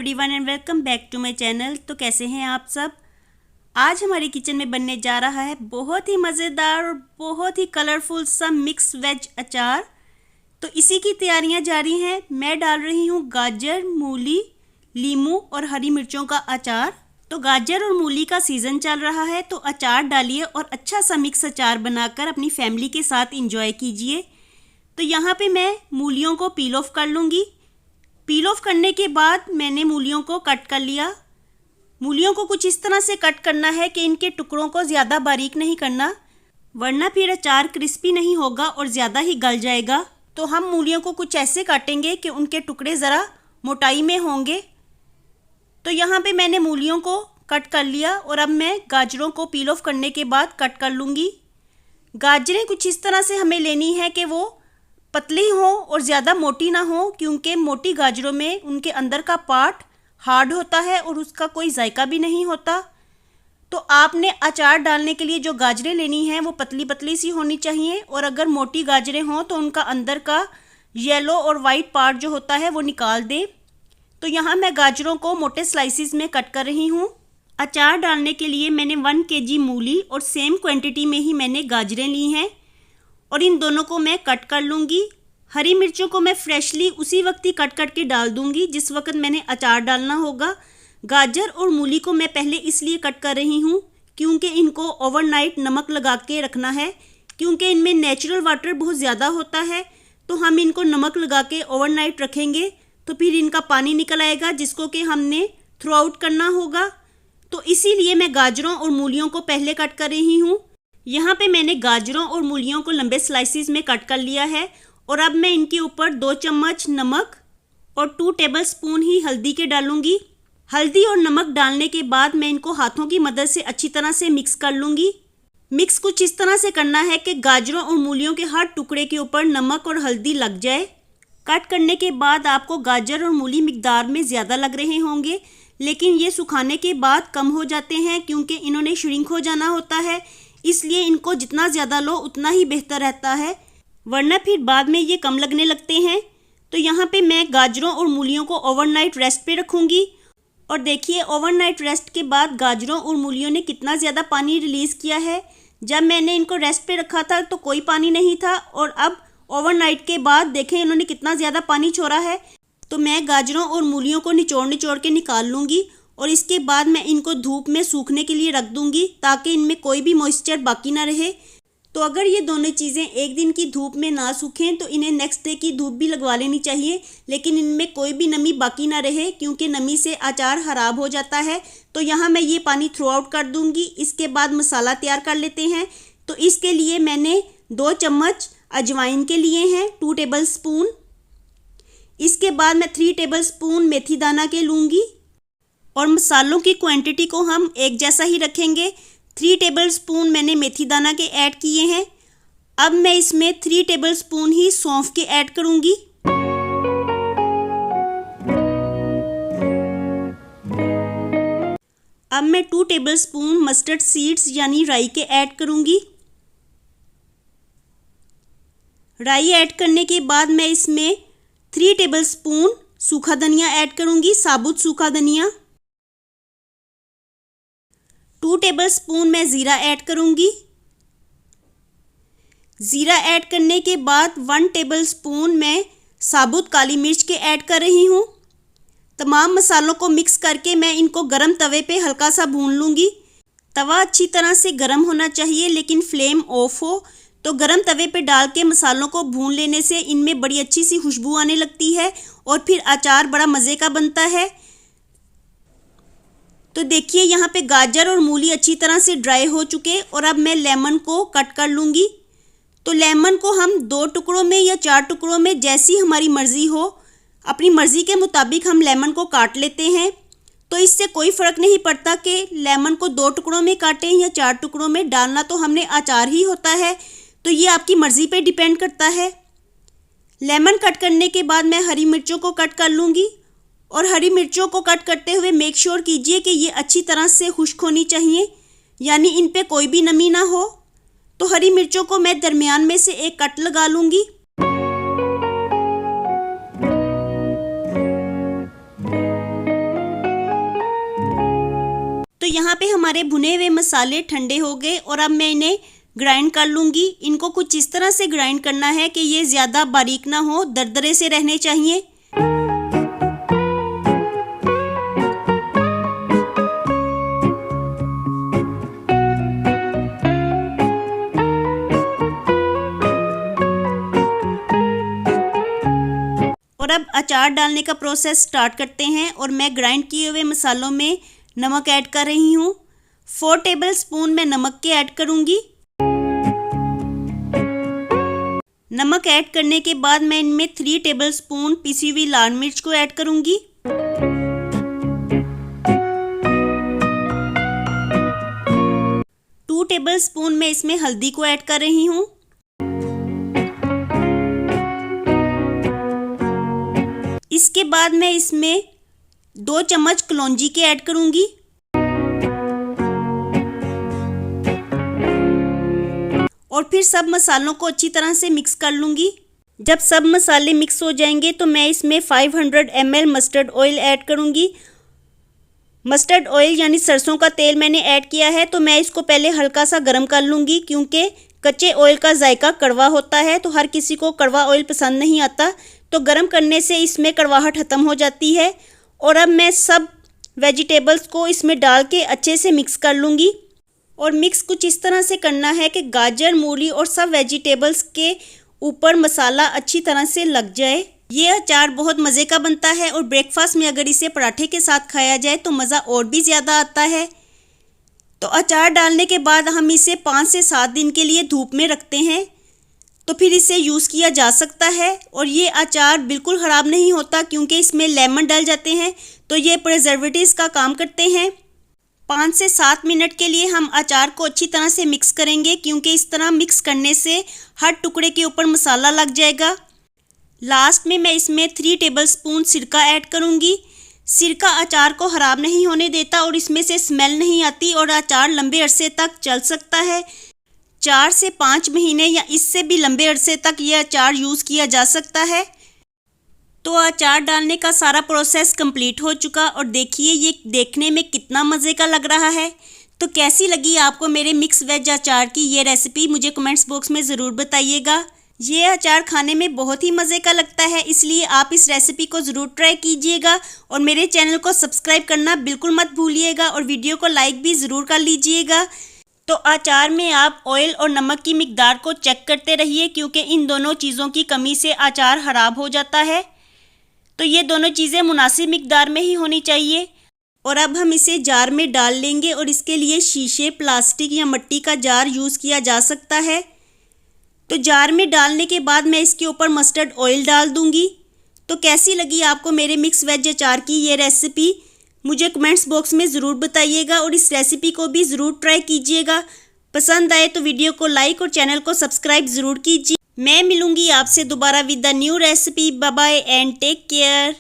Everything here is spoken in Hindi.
Everyone and welcome back to my channel. तो कैसे हैं आप सब। आज हमारे किचन में बनने जा रहा है बहुत ही मज़ेदार और बहुत ही कलरफुल सा मिक्स वेज अचार। तो इसी की तैयारियां जारी हैं। मैं डाल रही हूँ गाजर, मूली, नींबू और हरी मिर्चों का अचार। तो गाजर और मूली का सीज़न चल रहा है, तो अचार डालिए और अच्छा सा मिक्स अचार बनाकर अपनी फैमिली के साथ इंजॉय कीजिए। तो यहाँ पे मैं मूलियों को पील ऑफ कर लूँगी। पील ऑफ करने के बाद मैंने मूलियों को कट कर लिया। मूलियों को कुछ इस तरह से कट करना है कि इनके टुकड़ों को ज़्यादा बारीक नहीं करना, वरना फिर अचार क्रिस्पी नहीं होगा और ज़्यादा ही गल जाएगा। तो हम मूलियों को कुछ ऐसे काटेंगे कि उनके टुकड़े ज़रा मोटाई में होंगे। तो यहाँ पे मैंने मूलियों को कट कर लिया और अब मैं गाजरों को पील ऑफ करने के बाद कट कर लूँगी। गाजरें कुछ इस तरह से हमें लेनी है कि वो पतली हो और ज़्यादा मोटी ना हो, क्योंकि मोटी गाजरों में उनके अंदर का पार्ट हार्ड होता है और उसका कोई जायका भी नहीं होता। तो आपने अचार डालने के लिए जो गाजरें लेनी हैं वो पतली पतली सी होनी चाहिए, और अगर मोटी गाजरें हों तो उनका अंदर का येलो और वाइट पार्ट जो होता है वो निकाल दें। तो यहाँ मैं गाजरों को मोटे स्लाइसिस में कट कर रही हूँ। अचार डालने के लिए मैंने 1 kg मूली और सेम क्वांटिटी में ही मैंने गाजरें ली हैं और इन दोनों को मैं कट कर लूँगी। हरी मिर्चों को मैं फ्रेशली उसी वक्त ही कट करके डाल दूँगी जिस वक्त मैंने अचार डालना होगा। गाजर और मूली को मैं पहले इसलिए कट कर रही हूँ क्योंकि इनको ओवरनाइट नमक लगा के रखना है, क्योंकि इनमें नेचुरल वाटर बहुत ज़्यादा होता है। तो हम इनको नमक लगा के ओवरनाइट रखेंगे तो फिर इनका पानी निकल आएगा जिसको कि हमने थ्रू आउट करना होगा। तो इसीलिए मैं गाजरों और मूलियों को पहले कट कर रही हूँ। यहाँ पे मैंने गाजरों और मूलियों को लंबे स्लाइसिस में कट कर लिया है और अब मैं इनके ऊपर 2 चम्मच नमक और 2 टेबलस्पून ही हल्दी के डालूंगी। हल्दी और नमक डालने के बाद मैं इनको हाथों की मदद से अच्छी तरह से मिक्स कर लूँगी। मिक्स कुछ इस तरह से करना है कि गाजरों और मूलियों के हर टुकड़े के ऊपर नमक और हल्दी लग जाए। कट करने के बाद आपको गाजर और मूली मिकदार में ज़्यादा लग रहे होंगे, लेकिन ये सुखाने के बाद कम हो जाते हैं क्योंकि इन्होंने श्रिंक हो जाना होता है। इसलिए इनको जितना ज़्यादा लो उतना ही बेहतर रहता है, वरना फिर बाद में ये कम लगने लगते हैं। तो यहाँ पे मैं गाजरों और मूलियों को ओवरनाइट रेस्ट पे रखूँगी। और देखिए ओवरनाइट रेस्ट के बाद गाजरों और मूलियों ने कितना ज़्यादा पानी रिलीज़ किया है। जब मैंने इनको रेस्ट पे रखा था तो कोई पानी नहीं था, और अब ओवरनाइट के बाद देखें इन्होंने कितना ज़्यादा पानी छोड़ा है। तो मैं गाजरों और मूलियों को निचोड़ निचोड़ के निकाल लूँगी और इसके बाद मैं इनको धूप में सूखने के लिए रख दूँगी ताकि इनमें कोई भी मॉइस्चर बाकी ना रहे। तो अगर ये दोनों चीज़ें एक दिन की धूप में ना सूखें तो इन्हें नेक्स्ट डे की धूप भी लगवा लेनी चाहिए, लेकिन इनमें कोई भी नमी बाकी ना रहे, क्योंकि नमी से अचार ख़राब हो जाता है। तो यहाँ मैं ये पानी थ्रू आउट कर दूँगी। इसके बाद मसाला तैयार कर लेते हैं। तो इसके लिए मैंने 2 चम्मच अजवाइन के लिए हैं, 2 टेबलस्पून। इसके बाद मैं 3 टेबलस्पून मेथी दाना के लूँगी और मसालों की क्वांटिटी को हम एक जैसा ही रखेंगे। 3 टेबलस्पून मैंने मेथी दाना के ऐड किए हैं। अब मैं इसमें 3 टेबलस्पून ही सौंफ के ऐड करूँगी। अब मैं 2 टेबलस्पून मस्टर्ड सीड्स यानी राई के ऐड करूँगी। राई ऐड करने के बाद मैं इसमें 3 टेबलस्पून सूखा धनिया ऐड करूँगी, साबुत सूखा धनिया। 2 टेबलस्पून मैं ज़ीरा ऐड करूँगी। ज़ीरा ऐड करने के बाद 1 टेबलस्पून मैं साबुत काली मिर्च के ऐड कर रही हूँ। तमाम मसालों को मिक्स करके मैं इनको गरम तवे पे हल्का सा भून लूँगी। तवा अच्छी तरह से गरम होना चाहिए, लेकिन फ्लेम ऑफ हो। तो गरम तवे पे डाल के मसालों को भून लेने से इनमें बड़ी अच्छी सी खुशबू आने लगती है और फिर अचार बड़ा मज़े का बनता है। तो देखिए यहाँ पे गाजर और मूली अच्छी तरह से ड्राई हो चुके और अब मैं लेमन को कट कर लूँगी। तो लेमन को हम 2 टुकड़ों में या 4 टुकड़ों में, जैसी हमारी मर्ज़ी हो, अपनी मर्ज़ी के मुताबिक हम लेमन को काट लेते हैं। तो इससे कोई फ़र्क नहीं पड़ता कि लेमन को 2 टुकड़ों में काटें या 4 टुकड़ों में, डालना तो हमने अचार ही होता है। तो ये आपकी मर्ज़ी पे डिपेंड करता है। लेमन कट करने के बाद मैं हरी मिर्चों को कट कर लूँगी, और हरी मिर्चों को कट करते हुए मेक श्योर कीजिए कि ये अच्छी तरह से खुश्क होनी चाहिए, यानी इन पे कोई भी नमी ना हो। तो हरी मिर्चों को मैं दरमियान में से एक कट लगा लूँगी। यहाँ पे हमारे भुने हुए मसाले ठंडे हो गए और अब मैं इन्हें ग्राइंड कर लूँगी। इनको कुछ इस तरह से ग्राइंड करना है कि ये ज़्यादा बारीक ना हो, दरदरे से रहने चाहिए। और अब अचार डालने का प्रोसेस स्टार्ट करते हैं और मैं ग्राइंड किए हुए मसालों में नमक ऐड कर रही हूँ। 4 टेबलस्पून मैं नमक के ऐड करूँगी। नमक ऐड करने के बाद मैं इनमें 3 टेबलस्पून पिसी हुई लाल मिर्च को ऐड करूँगी। टू टेबलस्पून मैं इसमें हल्दी को ऐड कर रही हूँ। इसके बाद मैं इसमें 2 चम्मच कलौंजी के ऐड करूंगी। और फिर सब मसालों को अच्छी तरह से मिक्स कर लूंगी। जब सब मसाले मिक्स हो जाएंगे तो मैं इसमें 500 ml मस्टर्ड ऑयल ऐड करूंगी। मस्टर्ड ऑयल यानी सरसों का तेल मैंने ऐड किया है, तो मैं इसको पहले हल्का सा गर्म कर लूंगी क्योंकि कच्चे ऑयल का जायका कड़वा होता है, तो हर किसी को कड़वा ऑयल पसंद नहीं आता, तो गर्म करने से इसमें कड़वाहट ख़त्म हो जाती है। और अब मैं सब वेजिटेबल्स को इसमें डाल के अच्छे से मिक्स कर लूँगी। और मिक्स कुछ इस तरह से करना है कि गाजर, मूली और सब वेजिटेबल्स के ऊपर मसाला अच्छी तरह से लग जाए। ये अचार बहुत मज़े का बनता है और ब्रेकफास्ट में अगर इसे पराठे के साथ खाया जाए तो मज़ा और भी ज़्यादा आता है। तो अचार डालने के बाद हम इसे 5 से 7 दिन के लिए धूप में रखते हैं, तो फिर इसे यूज़ किया जा सकता है। और ये अचार बिल्कुल ख़राब नहीं होता क्योंकि इसमें लेमन डल जाते हैं, तो ये प्रिजर्वेटिव्स का काम करते हैं। 5 से 7 मिनट के लिए हम अचार को अच्छी तरह से मिक्स करेंगे क्योंकि इस तरह मिक्स करने से हर टुकड़े के ऊपर मसाला लग जाएगा। लास्ट में मैं इसमें 3 टेबलस्पून सिरका ऐड करूँगी। सिरका अचार को ख़राब नहीं होने देता और इसमें से स्मेल नहीं आती और अचार लंबे अरसे तक चल सकता है। 4 से 5 महीने या इससे भी लंबे अरसे तक ये अचार यूज़ किया जा सकता है। तो अचार डालने का सारा प्रोसेस कंप्लीट हो चुका और देखिए ये देखने में कितना मज़े का लग रहा है। तो कैसी लगी आपको मेरे मिक्स वेज अचार की ये रेसिपी, मुझे कमेंट्स बॉक्स में ज़रूर बताइएगा। ये अचार खाने में बहुत ही मज़े का लगता है, इसलिए आप इस रेसिपी को ज़रूर ट्राई कीजिएगा और मेरे चैनल को सब्सक्राइब करना बिल्कुल मत भूलिएगा और वीडियो को लाइक भी ज़रूर कर लीजिएगा। तो अचार में आप ऑयल और नमक की मिकदार को चेक करते रहिए क्योंकि इन दोनों चीज़ों की कमी से अचार ख़राब हो जाता है। तो ये दोनों चीज़ें मुनासिब मिकदार में ही होनी चाहिए। और अब हम इसे जार में डाल लेंगे और इसके लिए शीशे, प्लास्टिक या मिट्टी का जार यूज़ किया जा सकता है। तो जार में डालने के बाद मैं इसके ऊपर मस्टर्ड ऑयल डाल दूँगी। तो कैसी लगी आपको मेरे मिक्स वेज अचार की ये रेसिपी, मुझे कमेंट्स बॉक्स में ज़रूर बताइएगा और इस रेसिपी को भी ज़रूर ट्राई कीजिएगा। पसंद आए तो वीडियो को लाइक और चैनल को सब्सक्राइब ज़रूर कीजिए। मैं मिलूँगी आपसे दोबारा with the new recipe. Bye bye and take care.